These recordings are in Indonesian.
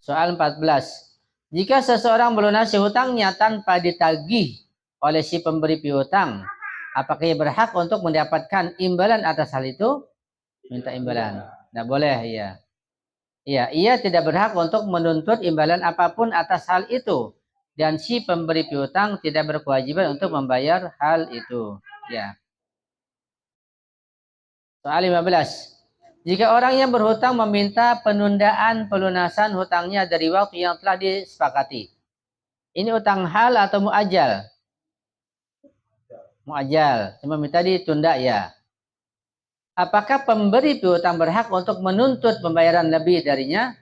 Soal 14. Jika seseorang melunasi hutangnya tanpa ditagih oleh si pemberi piutang, apakah ia berhak untuk mendapatkan imbalan atas hal itu? Minta imbalan. Tidak boleh, ya. Iya, ia tidak berhak untuk menuntut imbalan apapun atas hal itu. Dan si pemberi piutang tidak berkewajiban untuk membayar hal itu. Ya. Soal 15. Jika orang yang berhutang meminta penundaan pelunasan hutangnya dari waktu yang telah disepakati. Ini utang hal atau muajal? Muajal. Cuma minta ditunda, ya. Apakah pemberi piutang berhak untuk menuntut pembayaran lebih darinya?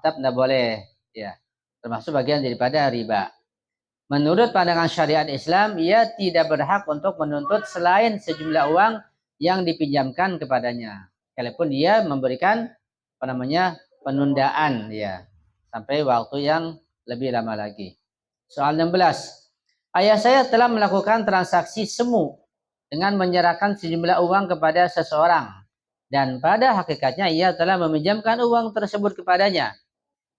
Tetap tidak boleh. Ya. Termasuk bagian daripada riba. Menurut pandangan syariat Islam, ia tidak berhak untuk menuntut selain sejumlah uang yang dipinjamkan kepadanya. Walaupun dia memberikan penundaan, ya, sampai waktu yang lebih lama lagi. Soal 16. Ayah saya telah melakukan transaksi semu dengan menyerahkan sejumlah uang kepada seseorang, dan pada hakikatnya ia telah meminjamkan uang tersebut kepadanya.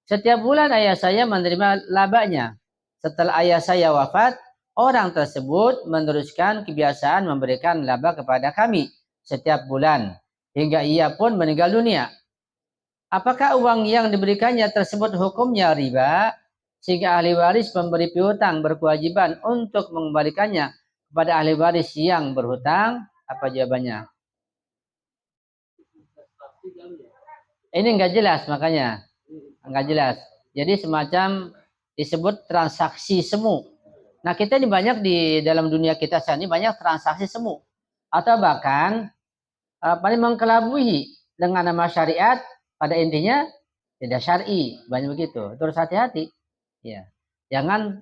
Setiap bulan ayah saya menerima labanya. Setelah ayah saya wafat, orang tersebut meneruskan kebiasaan memberikan laba kepada kami setiap bulan hingga ia pun meninggal dunia. Apakah uang yang diberikannya tersebut hukumnya riba sehingga ahli waris pemberi piutang berkewajiban untuk mengembalikannya kepada ahli waris yang berhutang? Apa jawabannya? Ini enggak jelas, makanya enggak jelas. Jadi semacam disebut transaksi semu. Nah, kita ini banyak di dalam dunia kita saat ini banyak transaksi semu. Atau bahkan paling mengkelabui dengan nama syariat, pada intinya tidak syar'i, banyak begitu. Terus hati-hati. Ya. Jangan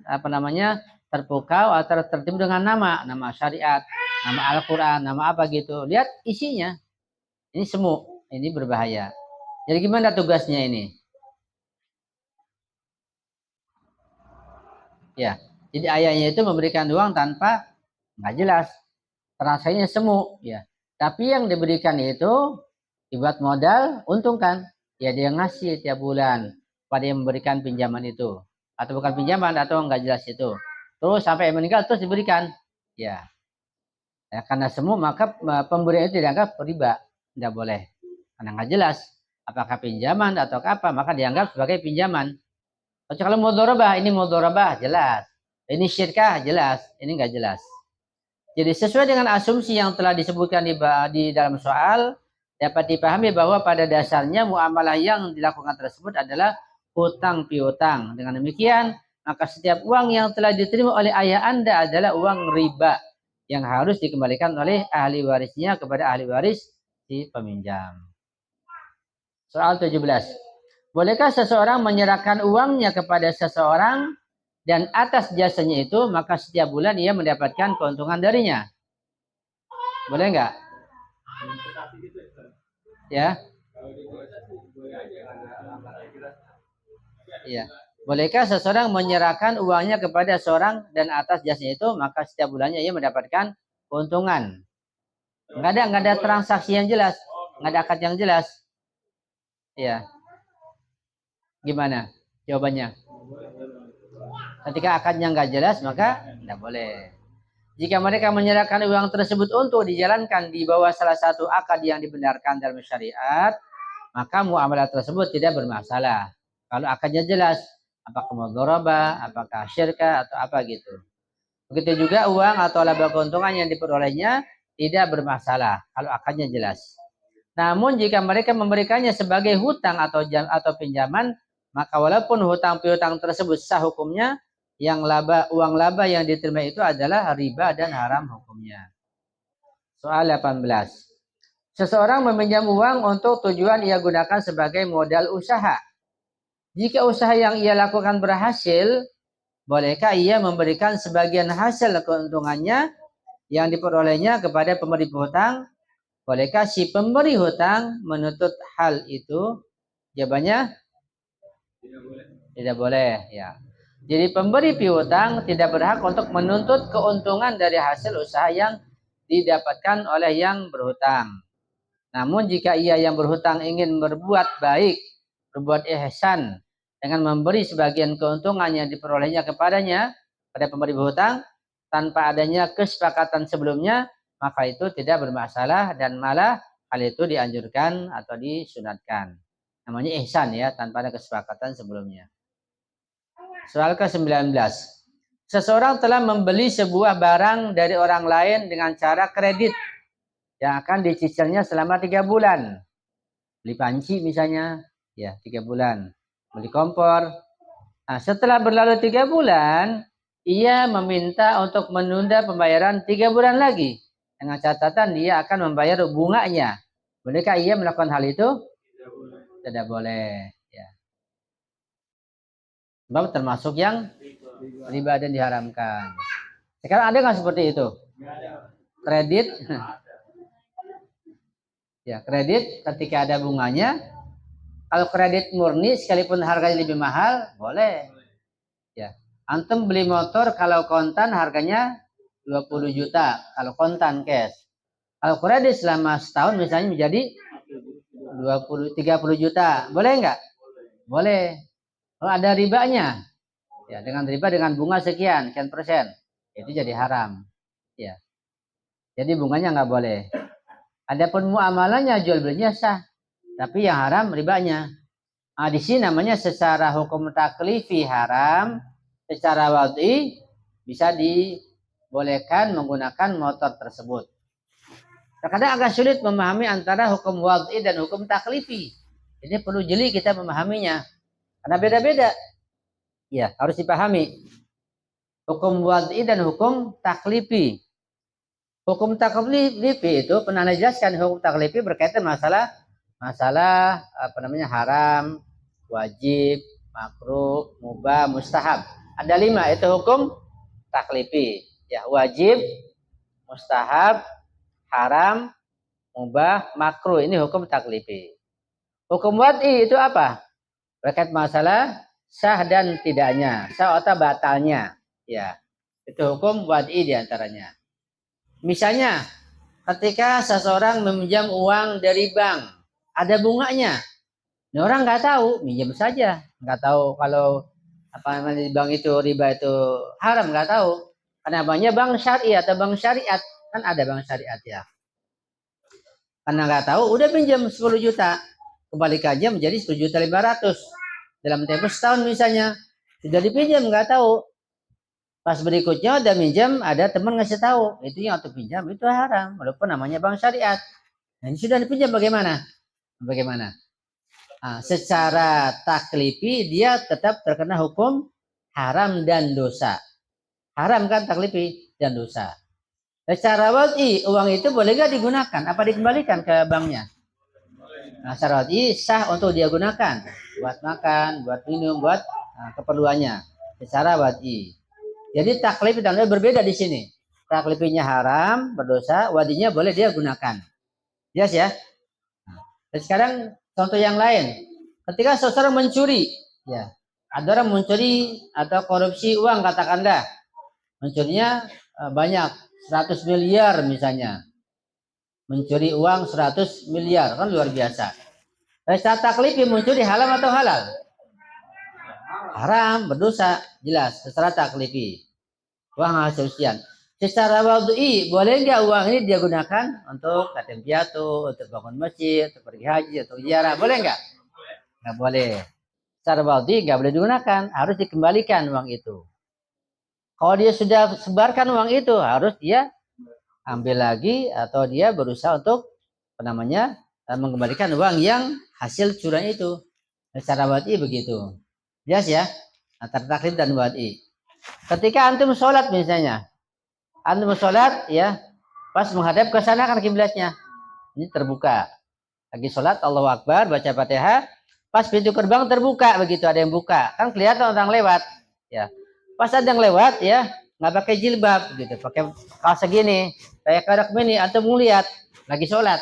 terpukau atau tertipu dengan nama syariat, nama Al-Qur'an, nama apa gitu. Lihat isinya. Ini semu, ini berbahaya. Jadi gimana tugasnya ini? Ya, jadi ayahnya itu memberikan uang tanpa nggak jelas, transaksinya semu, ya. Tapi yang diberikan itu dibuat modal, untungkan, ya dia ngasih tiap bulan pada yang memberikan pinjaman itu, atau bukan pinjaman atau nggak jelas itu. Terus sampai meninggal terus diberikan, ya. Ya karena semu maka pemberian itu dianggap riba, tidak boleh, karena nggak jelas apakah pinjaman atau apa, maka dianggap sebagai pinjaman. Kalau mudharabah, ini mudharabah jelas. Ini syirkah jelas, ini enggak jelas. Jadi sesuai dengan asumsi yang telah disebutkan di dalam soal, dapat dipahami bahwa pada dasarnya muamalah yang dilakukan tersebut adalah hutang piutang. Dengan demikian, maka setiap uang yang telah diterima oleh ayah Anda adalah uang riba yang harus dikembalikan oleh ahli warisnya kepada ahli waris si peminjam. Soal 17. Bolehkah seseorang menyerahkan uangnya kepada seseorang dan atas jasanya itu maka setiap bulan ia mendapatkan keuntungan darinya? Boleh nggak? Ya. Ya. Bolehkah seseorang menyerahkan uangnya kepada seorang dan atas jasanya itu maka setiap bulannya ia mendapatkan keuntungan? Nggak ada transaksi yang jelas, nggak ada akad yang jelas. Ya. Gimana jawabannya? Ketika akadnya nggak jelas maka tidak boleh. Jika mereka menyerahkan uang tersebut untuk dijalankan di bawah salah satu akad yang dibenarkan dalam syariat, maka muamalah tersebut tidak bermasalah. Kalau akadnya jelas, apakah mudharabah, apakah syirkah atau apa gitu. Begitu juga uang atau laba keuntungan yang diperolehnya tidak bermasalah kalau akadnya jelas. Namun jika mereka memberikannya sebagai hutang atau pinjaman, maka walaupun hutang piutang tersebut sah hukumnya, uang laba yang diterima itu adalah riba dan haram hukumnya. Soal 18. Seseorang meminjam uang untuk tujuan ia gunakan sebagai modal usaha. Jika usaha yang ia lakukan berhasil, bolehkah ia memberikan sebagian hasil keuntungannya yang diperolehnya kepada pemberi hutang? Bolehkah si pemberi hutang menuntut hal itu? Jawabannya tidak boleh, ya. Jadi pemberi piutang tidak berhak untuk menuntut keuntungan dari hasil usaha yang didapatkan oleh yang berhutang. Namun jika ia yang berhutang ingin berbuat baik berbuat ihsan dengan memberi sebagian keuntungan yang diperolehnya kepadanya pada pemberi berhutang tanpa adanya kesepakatan sebelumnya, maka itu tidak bermasalah dan malah hal itu dianjurkan atau disunatkan. Namanya ihsan ya, tanpa ada kesepakatan sebelumnya. Soal ke-19. Seseorang telah membeli sebuah barang dari orang lain dengan cara kredit yang akan dicicilnya selama 3 bulan. Beli panci misalnya, ya 3 bulan. Beli kompor. Nah, setelah berlalu 3 bulan, ia meminta untuk menunda pembayaran 3 bulan lagi. Dengan catatan dia akan membayar bunganya. Bolehkah ia melakukan hal itu? Tidak boleh. Ya. Sebab termasuk yang riba dan diharamkan. Sekarang ada nggak seperti itu? Kredit. Ya, kredit ketika ada bunganya. Kalau kredit murni sekalipun harganya lebih mahal, boleh. Ya. Antum beli motor kalau kontan harganya 20 juta. Kalau kontan cash. Kalau kredit selama setahun misalnya menjadi 30 juta. Boleh nggak? Boleh. Kalau ada ribanya. Ya, dengan riba dengan bunga sekian persen. Itu jadi haram. Ya. Jadi bunganya nggak boleh. Adapun muamalahnya jual belinya sah. Tapi yang haram ribanya. Nah, di sini namanya secara hukum taklifi haram, secara wad'i bisa dibolehkan menggunakan motor tersebut. Terkadang agak sulit memahami antara hukum wad'i dan hukum taklifi. Jadi perlu jeli kita memahaminya. Karena beda-beda. Ya, harus dipahami. Hukum wad'i dan hukum taklifi. Hukum taklifi itu pernah dijelaskan. Hukum taklifi berkaitan masalah haram, wajib, makruh, mubah, mustahab. Ada 5 itu hukum taklifi. Ya, wajib, mustahab, haram, mubah, makruh. Ini hukum taklifi. Hukum wad'i itu apa? Berkait masalah sah dan tidaknya, sah atau batalnya. Ya, itu hukum wad'i diantaranya. Misalnya, ketika seseorang meminjam uang dari bank, ada bunganya. Ini orang nggak tahu, minjam saja, nggak tahu kalau apa namanya bank itu riba itu haram, nggak tahu. Karena banknya bank syariah atau bank syariat, kan ada bank syariat ya. Karena nggak tahu, udah pinjam 10 juta, kebalikannya menjadi 10.500.000 dalam tempo setahun misalnya, sudah dipinjam nggak tahu. Pas berikutnya udah minjam, ada teman ngasih tahu, itu yang untuk pinjam itu haram, walaupun namanya bank syariat. Nah, ini sudah dipinjam bagaimana? Nah, secara taklifi dia tetap terkena hukum haram dan dosa. Haram kan taklifi dan dosa. Secara wad'i uang itu boleh gak digunakan? Apa dikembalikan ke banknya? Nah, secara wad'i sah untuk dia gunakan buat makan, buat minum, buat keperluannya. Secara wad'i. Jadi taklif dan dosa berbeda di sini. Taklifinya haram, berdosa, wadinya boleh dia gunakan. Jelas ya? Dan sekarang contoh yang lain. Ketika seseorang mencuri, ya, ada orang mencuri atau korupsi uang katakanlah. Mencurinya banyak, 100 miliar misalnya. Mencuri uang 100 miliar, kan luar biasa. Secara taklifi mencuri haram atau halal? Haram, berdosa, jelas, secara taklifi. Uang hasil sekian. Secara wad'i, boleh nggak uang ini dia gunakan untuk yatim piatu, untuk bangun masjid, untuk pergi haji, untuk ziarah, boleh nggak? Nggak boleh. Secara wad'i nggak boleh digunakan, harus dikembalikan uang itu. Kalau dia sudah sebarkan uang itu, harus dia ambil lagi atau dia berusaha untuk mengembalikan uang yang hasil curian itu. Secara wad'i begitu. Jelas ya? Antara taklif dan wad'i. Ketika antum sholat misalnya, antum sholat ya, pas menghadap ke sana kan kiblatnya, ini terbuka. Lagi sholat, Allahu Akbar, baca Fatihah, pas pintu gerbang terbuka begitu, ada yang buka, kan kelihatan orang lewat, ya. Pas ada yang lewat ya, nggak pakai jilbab gitu, pakai kaos segini, kayak kadak mini, antum melihat lagi sholat,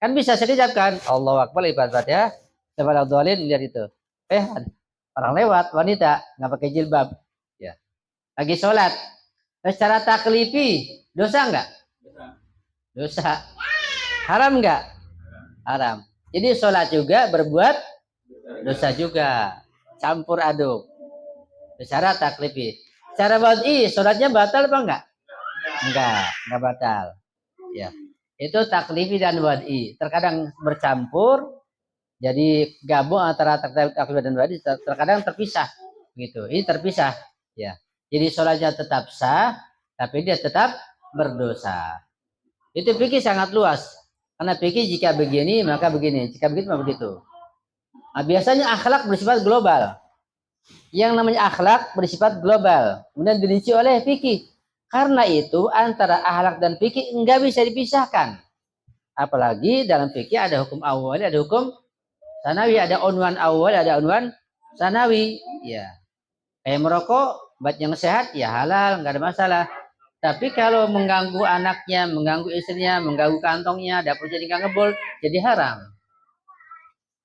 kan bisa sekejap kan, Allahu Akbar, baca Fatihah, sebab al-dhalin lihat itu, orang lewat wanita nggak pakai jilbab. Lagi sholat, secara taklifi dosa enggak? Dosa. Haram enggak? Haram. Jadi sholat juga berbuat dosa juga, campur aduk. Secara taklifi. Secara wad'i, sholatnya batal apa enggak? Enggak batal. Ya. Itu taklifi dan wad'i. Terkadang bercampur, jadi gabung antara taklifi dan wad'i, terkadang terpisah. Gitu. Ini terpisah. Ya. Jadi sholatnya tetap sah, tapi dia tetap berdosa. Itu fikih sangat luas. Karena fikih jika begini, maka begini. Jika begitu, maka begitu. Nah, biasanya akhlak bersifat global. Yang namanya akhlak bersifat global. Kemudian dirinci oleh fikih. Karena itu antara akhlak dan fikih enggak bisa dipisahkan. Apalagi dalam fikih ada hukum awal, ada hukum sanawi, ada unwan awal, ada unwan sanawi. Ya. Kayak merokok, obat yang sehat, ya halal, enggak ada masalah. Tapi kalau mengganggu anaknya, mengganggu istrinya, mengganggu kantongnya, dapur jadi nggak ngebul, jadi haram.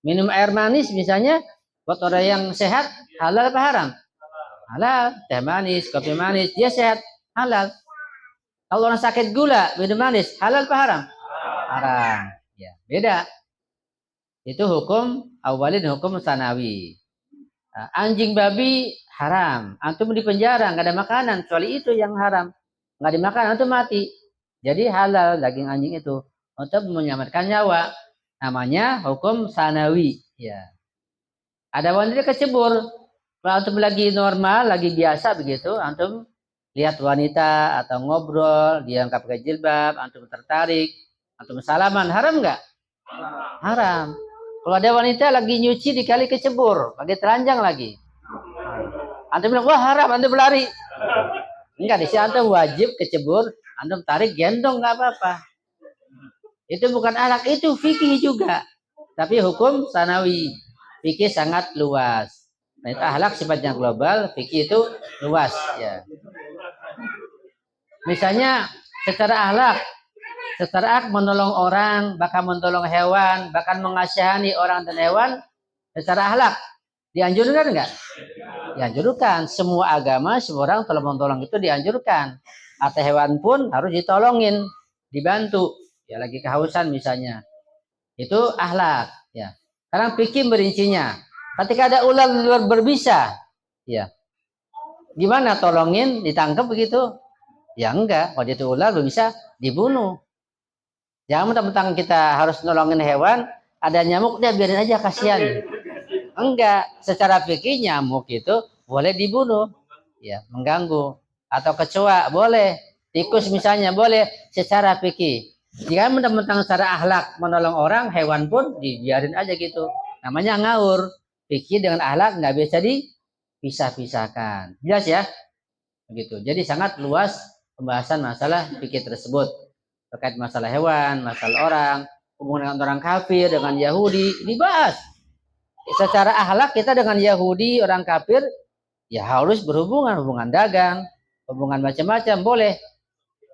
Minum air manis misalnya, buat orang yang sehat, halal apa haram? Halal. Teh manis, kopi manis, dia sehat, halal. Kalau orang sakit gula, minum manis, halal apa haram? Haram. Ya, beda. Itu hukum awalin, hukum sanawi. Nah, anjing babi haram. Antum di penjara, nggak ada makanan, kecuali itu yang haram. Nggak dimakan, antum mati. Jadi halal daging anjing itu untuk menyelamatkan nyawa. Namanya hukum sanawi. Ya. Ada wanita kecebur. Kalau antum lagi normal, lagi biasa begitu, antum lihat wanita atau ngobrol, dia angkat pakai jilbab, antum tertarik, antum salaman, haram nggak? Haram. Kalau ada wanita lagi nyuci di kali kecebur, lagi telanjang lagi. Antum bilang, wah haram, antum berlari. Enggak, di sini antum wajib kecebur, antum tarik gendong nggak apa-apa. Itu bukan akhlak, itu fikih juga. Tapi hukum sanawi. Fikih sangat luas. Nah, itu akhlak sifatnya global, fikih itu luas ya. Misalnya secara akhlak menolong orang, bahkan menolong hewan, bahkan mengasihani orang dan hewan secara akhlak dianjurkan enggak? Dianjurkan. Semua agama, semua orang tolong-tolong itu dianjurkan. Atau hewan pun harus ditolongin, dibantu. Ya lagi kehausan misalnya. Itu akhlak, ya. Sekarang fikih merincinya. Ketika ada ular berbisa, ya. Gimana tolongin, ditangkap begitu? Ya enggak, kalau itu ular berbisa dibunuh. Jangan mentang-mentang kita harus nolongin hewan, ada nyamuk dia biarin aja kasihan. Enggak, secara fikih nyamuk itu boleh dibunuh, ya mengganggu. Atau kecoa boleh, tikus misalnya boleh secara fikih. Jika mentang-mentang secara akhlak menolong orang, hewan pun dibiarin aja gitu. Namanya ngawur. Fikih dengan akhlak nggak bisa dipisah-pisahkan. Jelas ya? Begitu. Jadi sangat luas pembahasan masalah fikih tersebut. Terkait masalah hewan, masalah orang, hubungan dengan orang kafir, dengan Yahudi, dibahas. Secara akhlak kita dengan Yahudi, orang kafir, ya harus berhubungan, hubungan dagang, hubungan macam-macam, boleh.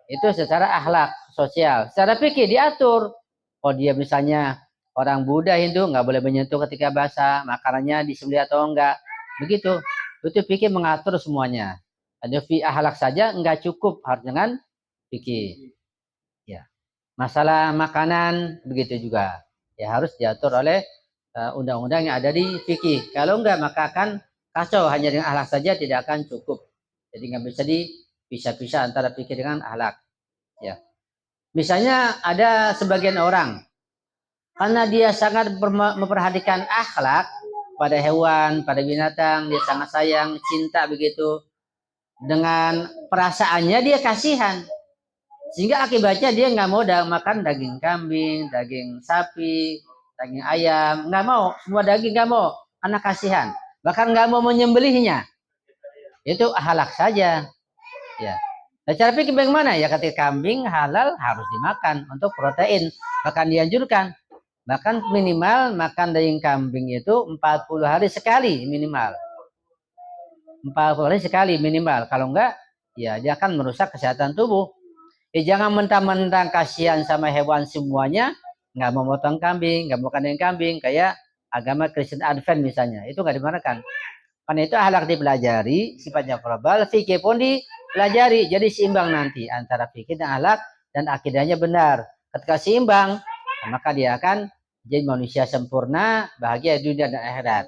Itu secara akhlak sosial. Secara fikih diatur. Oh dia misalnya orang Buddha Hindu nggak boleh menyentuh ketika basah, makanannya disembelih atau enggak. Begitu. Itu fikih mengatur semuanya. Ada akhlak saja enggak cukup, harus dengan fikih. Ya. Masalah makanan begitu juga. Ya harus diatur oleh undang-undang yang ada di fikih. Kalau enggak maka akan kacau, hanya dengan akhlak saja tidak akan cukup. Jadi nggak bisa dipisah-pisah antara fikih dengan akhlak. Ya. Misalnya ada sebagian orang karena dia sangat memperhatikan akhlak pada hewan, pada binatang, dia sangat sayang, cinta begitu. Dengan perasaannya dia kasihan. Sehingga akibatnya dia nggak mau makan daging kambing, daging sapi, daging ayam, nggak mau, semua daging nggak mau, karena kasihan. Bahkan nggak mau menyembelihnya. Itu halak saja. Ya. Nah, cara pikir bagaimana? Ya ketika kambing halal harus dimakan untuk protein. Bahkan dianjurkan. Bahkan minimal makan daging kambing itu 40 hari sekali minimal. 40 hari sekali minimal. Kalau enggak, ya dia akan merusak kesehatan tubuh. Jangan mentang-mentang kasihan sama hewan semuanya, nggak mau potong kambing, nggak mau makan daging kambing, kayak agama Kristen Advent misalnya. Itu nggak dibenarkan. Karena itu akhlak dipelajari, sifatnya global, fikih pun dipelajari. Jadi seimbang nanti antara fikih dan akhlak dan akidahnya benar. Ketika seimbang, maka dia akan Jadi manusia sempurna, bahagia dunia dan akhirat.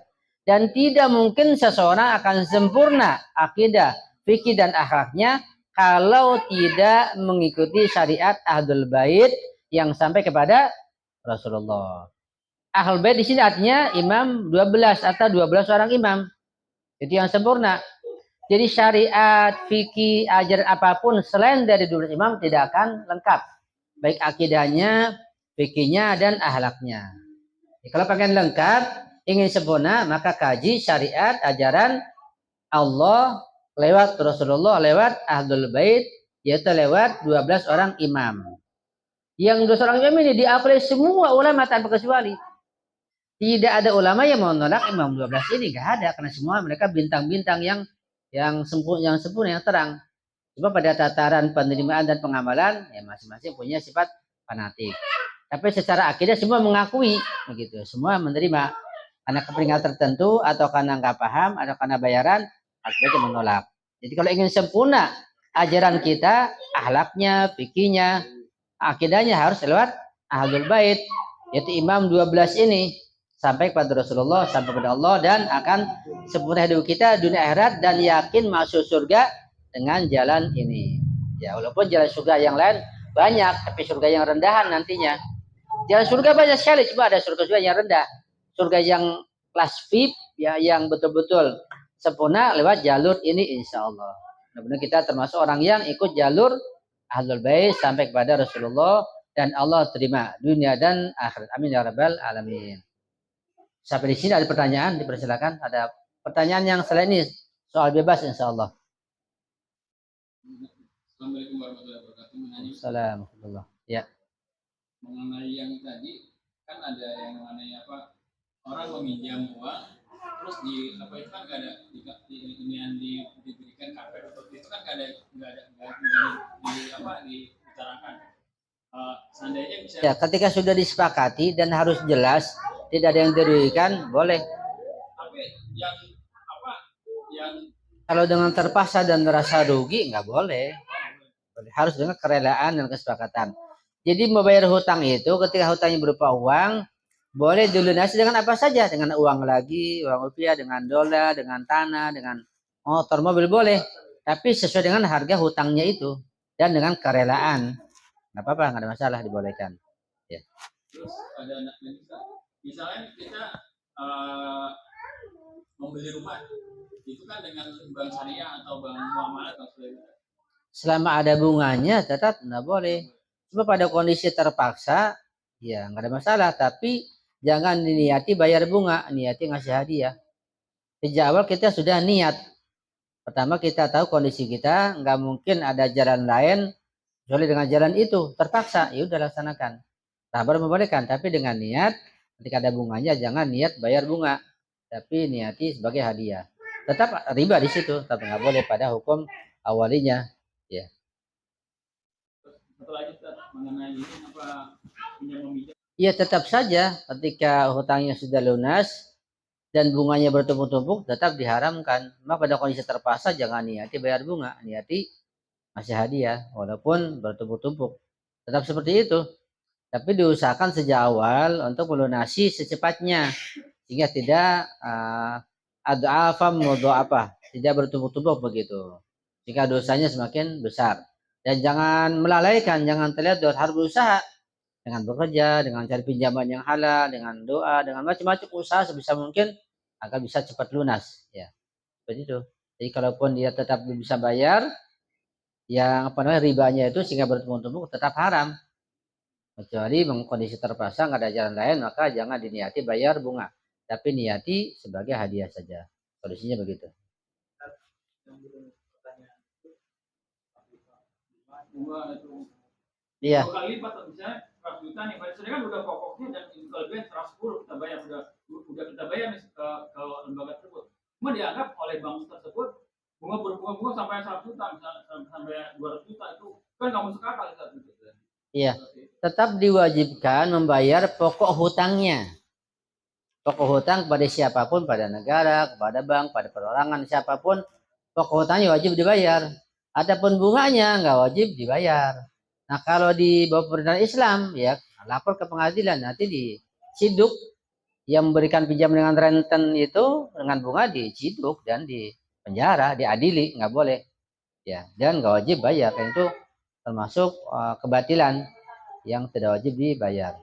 Dan tidak mungkin seseorang akan sempurna akidah, fikih dan akhlaknya kalau tidak mengikuti syariat Ahlul Bait yang sampai kepada Rasulullah. Ahlul Bait di sini artinya imam 12 atau 12 orang imam. Itu yang sempurna. Jadi syariat, fikih, ajaran apapun selain dari 12 imam tidak akan lengkap. Baik akidahnya, fikihnya, dan akhlaknya. Kalau pengen lengkap, ingin sempurna, maka kaji syariat, ajaran Allah lewat Rasulullah, lewat Ahlul Bait, yaitu lewat 12 orang imam. Yang 12 orang imam ini diapresiasi semua ulama tanpa kecuali. Tidak ada ulama yang menolak imam 12 ini, nggak ada, karena semua mereka bintang-bintang yang sempurna, yang terang. Cuma pada tataran penerimaan dan pengamalan, ya masing-masing punya sifat fanatik. Tapi secara akidah semua mengakui begitu, semua menerima karena kepentingan tertentu atau karena nggak paham atau karena bayaran, akhirnya menolak. Jadi kalau ingin sempurna ajaran kita, akhlaknya, fikihnya, akidahnya harus lewat Ahlul Bait, yaitu imam 12 ini sampai kepada Rasulullah, sampai kepada Allah, dan akan sempurna hidup kita dunia akhirat dan yakin masuk surga dengan jalan ini. Ya, walaupun jalan surga yang lain banyak, tapi surga yang rendahan nantinya. Jalan surga banyak sekali, cuma ada surga yang rendah. Surga yang kelas VIP, ya, yang betul-betul sempurna lewat jalur ini insya Allah. Benar-benar kita termasuk orang yang ikut jalur Ahlul Bait sampai kepada Rasulullah dan Allah terima dunia dan akhirat. Amin ya rabbal alamin. Sampai di sini ada pertanyaan, dipersilakan. Ada pertanyaan yang selain ini, soal bebas insya Allah. Assalamualaikum warahmatullahi wabarakatuh. Assalamualaikum. Ya. Mengenai yang tadi kan ada yang mengenai apa, orang meminjam uang terus di apa itu kan nggak ada ini yang diberikan KP itu kan nggak ada dibicarakan. Seandainya bisa. Ya, ketika sudah disepakati dan harus jelas, tidak ada yang dirugikan, boleh. Tapi yang apa yang kalau dengan terpaksa dan merasa rugi nggak boleh. Harus dengan kerelaan dan kesepakatan. Jadi membayar hutang itu ketika hutangnya berupa uang, boleh dilunasi dengan apa saja, dengan uang lagi, uang rupiah, dengan dolar, dengan tanah, dengan motor, mobil boleh, tapi sesuai dengan harga hutangnya itu dan dengan kerelaan. Nggak apa-apa, nggak ada masalah, dibolehkan. Ya. Terus ada misalnya kita membeli rumah, itu kan dengan bank syariah atau bank muamalah atau sebagainya. Selama ada bunganya tetap nggak boleh. Cuma pada kondisi terpaksa, ya nggak ada masalah. Tapi jangan diniati bayar bunga, niati ngasih hadiah. Sejak awal kita sudah niat. Pertama kita tahu kondisi kita, nggak mungkin ada jalan lain kecuali dengan jalan itu. Terpaksa, ya udah laksanakan. Sabar membolehkan, tapi dengan niat. Ketika ada bunganya, jangan niat bayar bunga, tapi niati sebagai hadiah. Tetap riba di situ, tapi nggak boleh pada hukum awalinya. Ya. Iya, tetap saja ketika hutangnya sudah lunas dan bunganya bertumpuk-tumpuk tetap diharamkan. Maka pada kondisi terpaksa jangan niati bayar bunga, niati masih hadiah walaupun bertumpuk-tumpuk. Tetap seperti itu. Tapi diusahakan sejak awal untuk melunasi secepatnya sehingga tidak tidak bertumpuk-tumpuk begitu. Jika dosanya semakin besar. Dan jangan melalaikan, jangan terlihat harus berusaha dengan bekerja, dengan cari pinjaman yang halal, dengan doa, dengan macam-macam usaha sebisa mungkin agar bisa cepat lunas. Ya, seperti itu. Jadi kalaupun dia tetap bisa bayar, yang ribanya itu sehingga bertumpuk-tumpuk tetap haram. Kecuali kondisi terpaksa nggak ada jalan lain, maka jangan diniati bayar bunga, tapi niati sebagai hadiah saja. Kondisinya begitu. Iya. Dua kali lipat misalnya 100 juta nih, sedangkan kan udah pokoknya dan kelebihan 110 kita bayar udah kita bayar nih ke lembaga tersebut. Cuma dianggap oleh bank tersebut bunga sampai 100 juta misalnya sampai 200 juta itu kan nggak masuk akal itu. Iya. Tetap diwajibkan membayar pokok hutangnya. Pokok hutang kepada siapapun, pada negara, kepada bank, pada perorangan, siapapun, pokok hutangnya wajib dibayar. Adapun bunganya nggak wajib dibayar. Nah kalau di bawah pemerintahan Islam, ya lapor ke pengadilan, nanti ciduk, yang memberikan pinjaman dengan renten itu dengan bunga diciduk dan di penjara, diadili, nggak boleh. Ya, dan nggak wajib bayar. Karena itu termasuk kebatilan yang tidak wajib dibayar.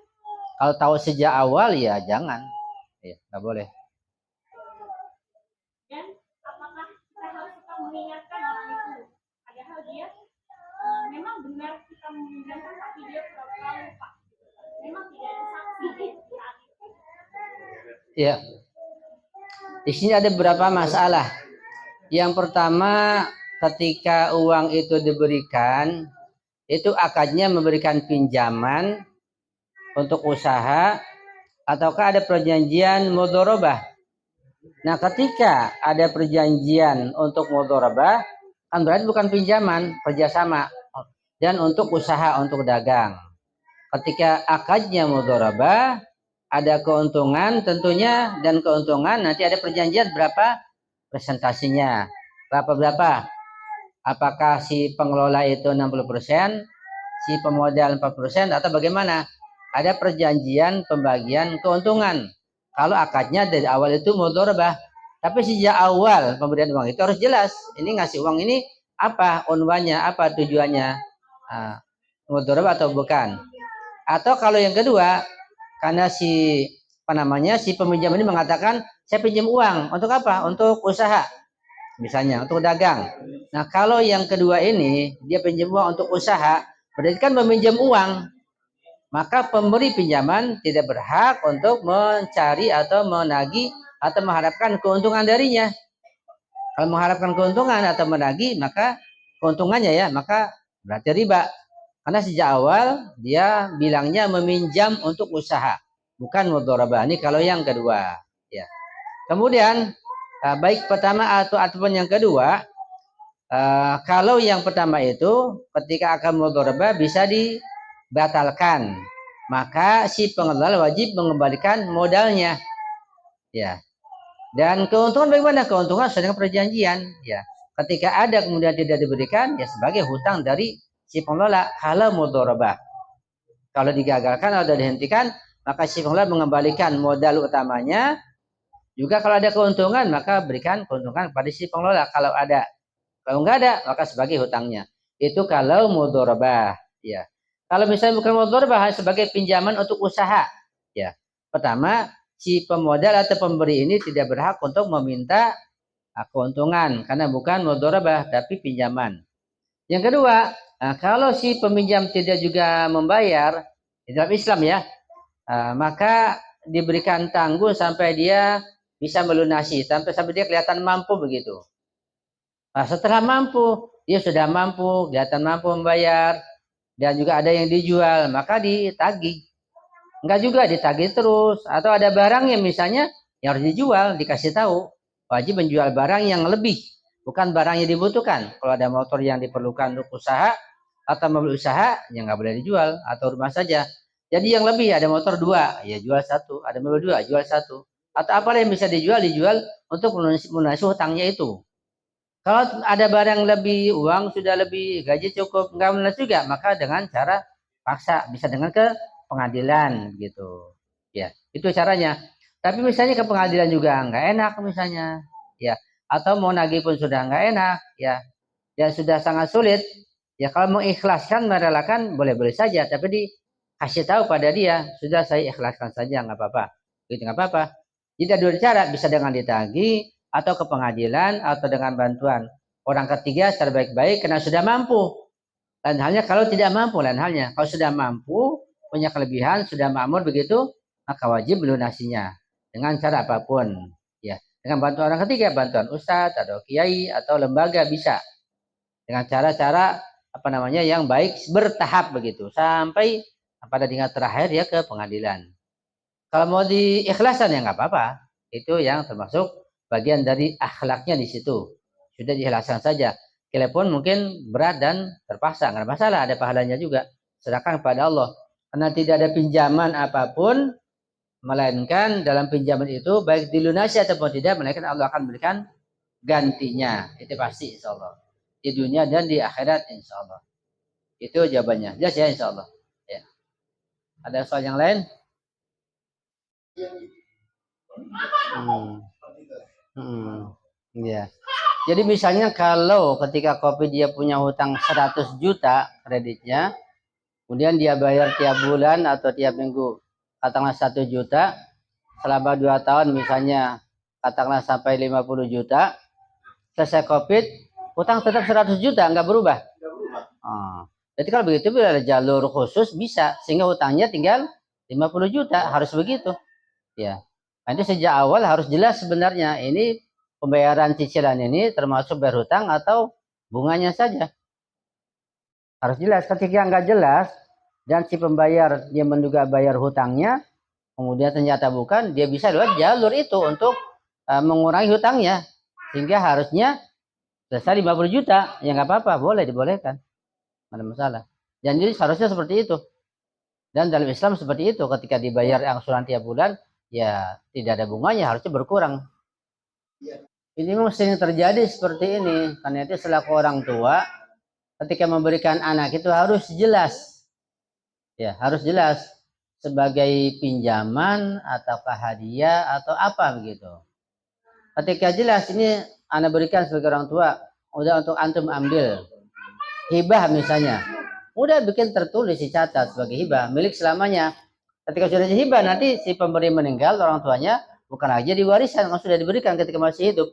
Kalau tahu sejak awal ya jangan, ya nggak boleh. Dan apakah kita harus tetap mengingatkan orang itu? Padahal dia memang benar kita meminjamkan tapi dia pura-pura lupa. Memang tidak ada saksi di saat itu. Ya, di sini ada beberapa masalah. Yang pertama, ketika uang itu diberikan, itu akadnya memberikan pinjaman untuk usaha ataukah ada perjanjian mudharabah. Nah, ketika ada perjanjian untuk mudharabah, kan berarti bukan pinjaman, kerjasama dan untuk usaha, untuk dagang. Ketika akadnya mudharabah, ada keuntungan tentunya, dan keuntungan nanti ada perjanjian berapa presentasinya, berapa, apakah si pengelola itu 60%, si pemodal 4%, atau bagaimana. Ada perjanjian pembagian keuntungan kalau akadnya dari awal itu mudharabah. Tapi sejak awal pemberian uang itu harus jelas, ini ngasih uang ini apa unwannya, apa tujuannya, mudharabah atau bukan. Atau kalau yang kedua, karena si peminjam ini mengatakan saya pinjam uang untuk apa? Untuk usaha, misalnya untuk dagang. Nah, kalau yang kedua ini dia pinjam uang untuk usaha, berarti kan meminjam uang. Maka pemberi pinjaman tidak berhak untuk mencari atau menagih atau mengharapkan keuntungan darinya. Kalau mengharapkan keuntungan atau menagih, maka keuntungannya ya, maka berarti riba. Karena sejak awal dia bilangnya meminjam untuk usaha, bukan mudharabah. Ini kalau yang kedua, ya. Kemudian baik pertama ataupun yang kedua, kalau yang pertama itu ketika akan mudharabah bisa dibatalkan, maka si pengelola wajib mengembalikan modalnya, ya. Dan keuntungan bagaimana? Keuntungan sesuai dengan perjanjian, ya. Ketika ada kemudian tidak diberikan, ya sebagai hutang dari si pengelola kalau mudharabah. Kalau digagalkan atau dihentikan, maka si pengelola mengembalikan modal utamanya. Juga kalau ada keuntungan, maka berikan keuntungan pada si pengelola kalau ada. Kalau nggak ada, maka sebagai hutangnya. Itu kalau mudharabah, ya. Kalau misalnya bukan mudharabah, sebagai pinjaman untuk usaha, ya. Pertama, si pemodal atau pemberi ini tidak berhak untuk meminta keuntungan karena bukan mudharabah tapi pinjaman. Yang kedua, kalau si peminjam tidak juga membayar di dalam Islam ya, maka diberikan tangguh sampai dia bisa melunasi, sampai dia kelihatan mampu begitu. Nah, setelah mampu, dia sudah mampu, kelihatan mampu membayar, dan juga ada yang dijual, maka ditagih. Enggak juga ditagih terus, atau ada barang yang misalnya yang harus dijual, dikasih tahu, wajib menjual barang yang lebih, bukan barang yang dibutuhkan. Kalau ada motor yang diperlukan untuk usaha atau mobil usaha, ya nggak boleh dijual, atau rumah saja. Jadi yang lebih, ada motor 2, ya jual 1, ada mobil 2, jual 1. Atau apa yang bisa dijual untuk melunasi hutangnya itu. Kalau ada barang lebih, uang sudah lebih, gaji cukup, nggak lunas juga, maka dengan cara paksa, bisa dengan ke pengadilan gitu. Ya, itu caranya. Tapi misalnya ke pengadilan juga nggak enak misalnya, ya. Atau mau nagih pun sudah nggak enak, ya. Ya sudah sangat sulit. Ya kalau mengikhlaskan, merelakan, boleh-boleh saja. Tapi dikasih tahu pada dia, sudah saya ikhlaskan saja, nggak apa-apa. Gitu nggak apa-apa. Jadi ada dua cara, bisa dengan ditagih, atau ke pengadilan, atau dengan bantuan orang ketiga secara baik-baik karena sudah mampu. Lain halnya kalau tidak mampu, lain halnya. Kalau sudah mampu, punya kelebihan, sudah makmur begitu, maka wajib melunasinya dengan cara apapun. Ya, dengan bantuan orang ketiga, bantuan ustadz atau kiai atau lembaga bisa. Dengan cara-cara yang baik bertahap begitu sampai pada tingkat terakhir ya ke pengadilan. Kalau mau diikhlaskan ya nggak apa-apa. Itu yang termasuk bagian dari akhlaknya di situ. Sudah diikhlaskan saja. Telepon mungkin berat dan terpaksa, nggak masalah, ada pahalanya juga. Serahkan kepada Allah. Karena tidak ada pinjaman apapun, melainkan dalam pinjaman itu baik dilunasi ataupun tidak, melainkan Allah akan berikan gantinya. Itu pasti insya Allah. Di dunia dan di akhirat insya Allah. Itu jawabannya. Jelas ya insya Allah. Ya. Ada soal yang lain? Hmm. Hmm. Ya. Jadi misalnya kalau ketika Kopi dia punya hutang 100 juta kreditnya, kemudian dia bayar tiap bulan atau tiap minggu, katakanlah 1 juta, selama 2 tahun misalnya, katakanlah sampai 50 juta, selesai COVID, hutang tetap 100 juta, nggak berubah. Oh. Jadi kalau begitu ada jalur khusus bisa, sehingga hutangnya tinggal 50 juta, harus begitu. Ya. Nah, itu sejak awal harus jelas sebenarnya ini pembayaran cicilan ini termasuk bayar hutang atau bunganya saja. Harus jelas. Ketika nggak jelas dan si pembayar dia menduga bayar hutangnya, kemudian ternyata bukan, dia bisa lewat jalur itu untuk mengurangi hutangnya. Sehingga harusnya selesai 50 juta. Ya nggak apa-apa, boleh, dibolehkan. Nggak ada masalah. Dan jadi seharusnya seperti itu. Dan dalam Islam seperti itu, ketika dibayar angsuran tiap bulan, ya tidak ada bunganya, harusnya berkurang. Ini memang sering terjadi seperti ini. Karena itu selaku orang tua, ketika memberikan anak itu harus jelas. Ya, harus jelas. Sebagai pinjaman, ataukah hadiah, atau apa begitu. Ketika jelas, ini anak berikan sebagai orang tua, udah untuk antum ambil. Hibah misalnya. Udah bikin tertulis, dicatat sebagai hibah, milik selamanya. Ketika sudah hibah, nanti si pemberi meninggal, orang tuanya, bukan lagi di warisan, yang sudah diberikan ketika masih hidup.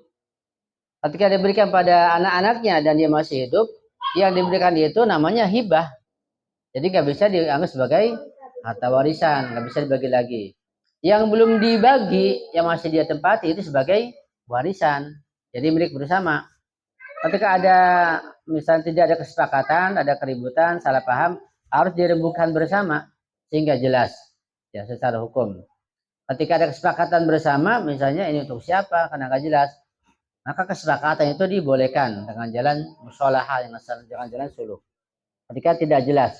Ketika diberikan pada anak-anaknya dan dia masih hidup, yang diberikan itu namanya hibah. Jadi nggak bisa dianggap sebagai harta warisan, nggak bisa dibagi lagi. Yang belum dibagi, yang masih dia tempati itu sebagai warisan. Jadi milik bersama. Ketika ada misalnya tidak ada kesepakatan, ada keributan, salah paham, harus dirembukan bersama sehingga jelas ya secara hukum. Ketika ada kesepakatan bersama, misalnya ini untuk siapa, karena nggak jelas, maka kesepakatan itu dibolehkan dengan jalan musyawarah, dengan jalan suluh. Ketika tidak jelas,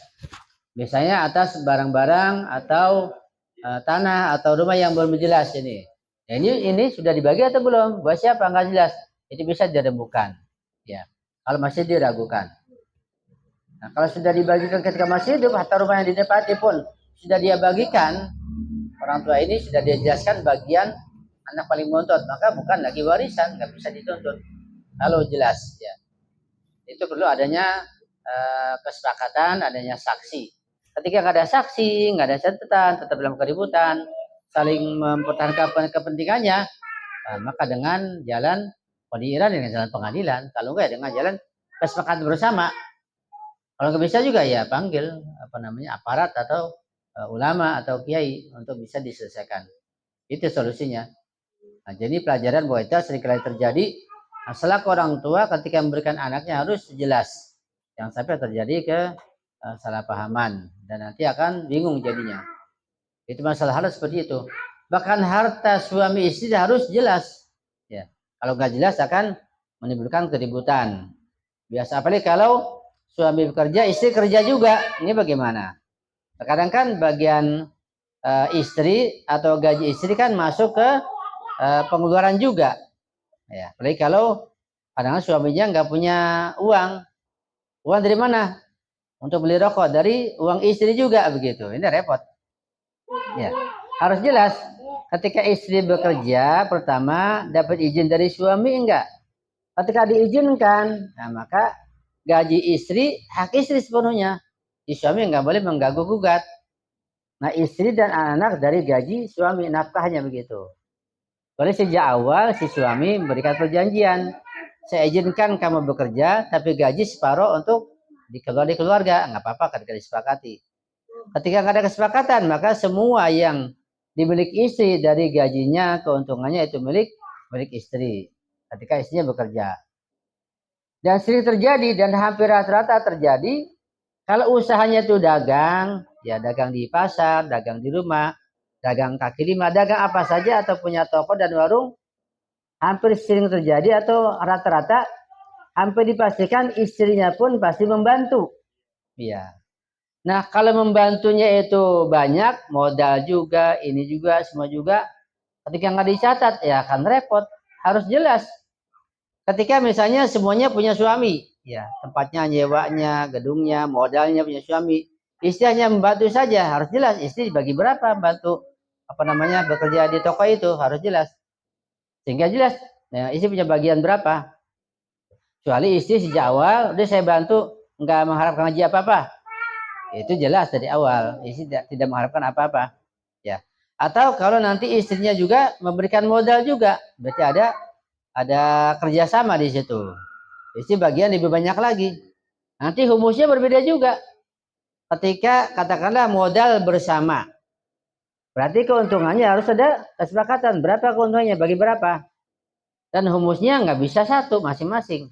biasanya atas barang-barang atau tanah atau rumah yang belum jelas ini. Ya, ini sudah dibagi atau belum? Buat siapa? Nggak jelas. Itu bisa dirembukan. Ya, kalau masih diragukan. Nah, kalau sudah dibagikan ketika masih hidup, harta rumah yang didapati pun sudah dia bagikan, orang tua ini sudah dia jelaskan bagian anak paling bontot, maka bukan lagi warisan, nggak bisa dituntut. Kalau jelas, ya, itu perlu adanya kesepakatan, adanya saksi. Ketika nggak ada saksi, nggak ada catatan, tetap dalam keributan, saling mempertahankan kepentingannya, maka dengan jalan pengadilan, dengan jalan pengadilan. Kalau enggak, dengan jalan kesepakatan bersama. Kalau nggak bisa juga ya panggil aparat atau ulama atau kiai untuk bisa diselesaikan. Itu solusinya. Nah, jadi pelajaran bahwa itu seringkali terjadi. Nah, selaku orang tua ketika memberikan anaknya harus jelas. Jangan sampai terjadi kesalahpahaman dan nanti akan bingung jadinya. Itu masalah hal seperti itu. Bahkan harta suami istri harus jelas. Ya, kalau nggak jelas akan menimbulkan keributan. Biasa apalagi kalau suami bekerja, istri kerja juga. Ini bagaimana? Kadang kan bagian istri atau gaji istri kan masuk ke pengeluaran juga. Ya, apalagi kalau kadang-kadang suaminya nggak punya uang. Uang dari mana? Untuk beli rokok dari uang istri juga begitu. Ini repot. Ya, harus jelas. Ketika istri bekerja, pertama dapat izin dari suami enggak? Ketika diizinkan, nah maka gaji istri, hak istri sepenuhnya. Si suami enggak boleh mengganggu gugat. Nah, istri dan anak dari gaji suami, nafkahnya begitu. Boleh sejak awal si suami memberikan perjanjian. Saya izinkan kamu bekerja, tapi gaji separuh untuk dikeluarkan di keluarga. Enggak apa-apa ketika disepakati. Ketika nggak ada kesepakatan, maka semua yang dimiliki istri dari gajinya, keuntungannya itu milik istri ketika istrinya bekerja. Dan sering terjadi dan hampir rata-rata terjadi kalau usahanya itu dagang, ya dagang di pasar, dagang di rumah, dagang kaki lima, dagang apa saja atau punya toko dan warung, hampir sering terjadi atau rata-rata hampir dipastikan istrinya pun pasti membantu. Iya. Nah, kalau membantunya itu banyak, modal juga, ini juga, semua juga, ketika nggak dicatat, ya akan repot. Harus jelas. Ketika misalnya semuanya punya suami, ya tempatnya, nyewanya, gedungnya, modalnya punya suami, istri hanya membantu saja, harus jelas istri bagi berapa membantu. bekerja di toko itu harus jelas. Sehingga jelas istri punya bagian berapa. Kecuali istri sejak awal udah saya bantu nggak mengharapkan gaji apa-apa. Itu jelas dari awal, istri tidak mengharapkan apa-apa. Ya. Atau kalau nanti istrinya juga memberikan modal juga, berarti ada kerjasama di situ. Istri bagian lebih banyak lagi. Nanti humusnya berbeda juga. Ketika katakanlah modal bersama, berarti keuntungannya harus ada kesepakatan. Berapa keuntungannya, bagi berapa. Dan humusnya nggak bisa satu masing-masing.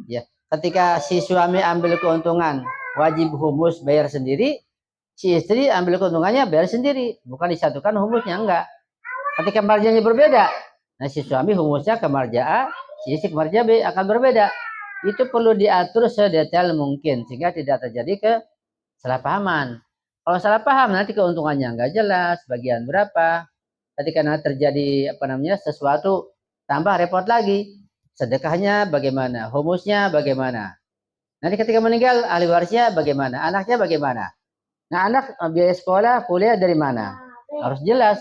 Ya, ketika si suami ambil keuntungan, wajib humus bayar sendiri. Si istri ambil keuntungannya bayar sendiri, bukan disatukan humusnya, enggak. Ketika marjanya berbeda, nah si suami humusnya ke marja A, si istri ke marja B akan berbeda. Itu perlu diatur sedetail mungkin sehingga tidak terjadi kesalahpahaman. Kalau salah paham nanti keuntungannya enggak jelas, bagian berapa. Ketika nanti terjadi sesuatu tambah repot lagi. Sedekahnya bagaimana, humusnya bagaimana. Nanti ketika meninggal ahli warisnya bagaimana, anaknya bagaimana. Nah, anak biaya sekolah, kuliah dari mana? Harus jelas.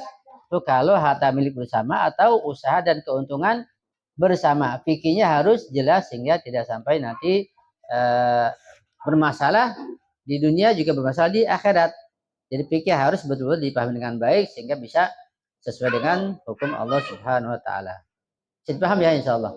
Tuh kalau harta milik bersama atau usaha dan keuntungan bersama. Fikihnya harus jelas sehingga tidak sampai nanti bermasalah di dunia juga bermasalah di akhirat. Jadi fikih harus betul-betul dipahami dengan baik sehingga bisa sesuai dengan hukum Allah Subhanahu wa taala. Jadi paham ya insyaallah.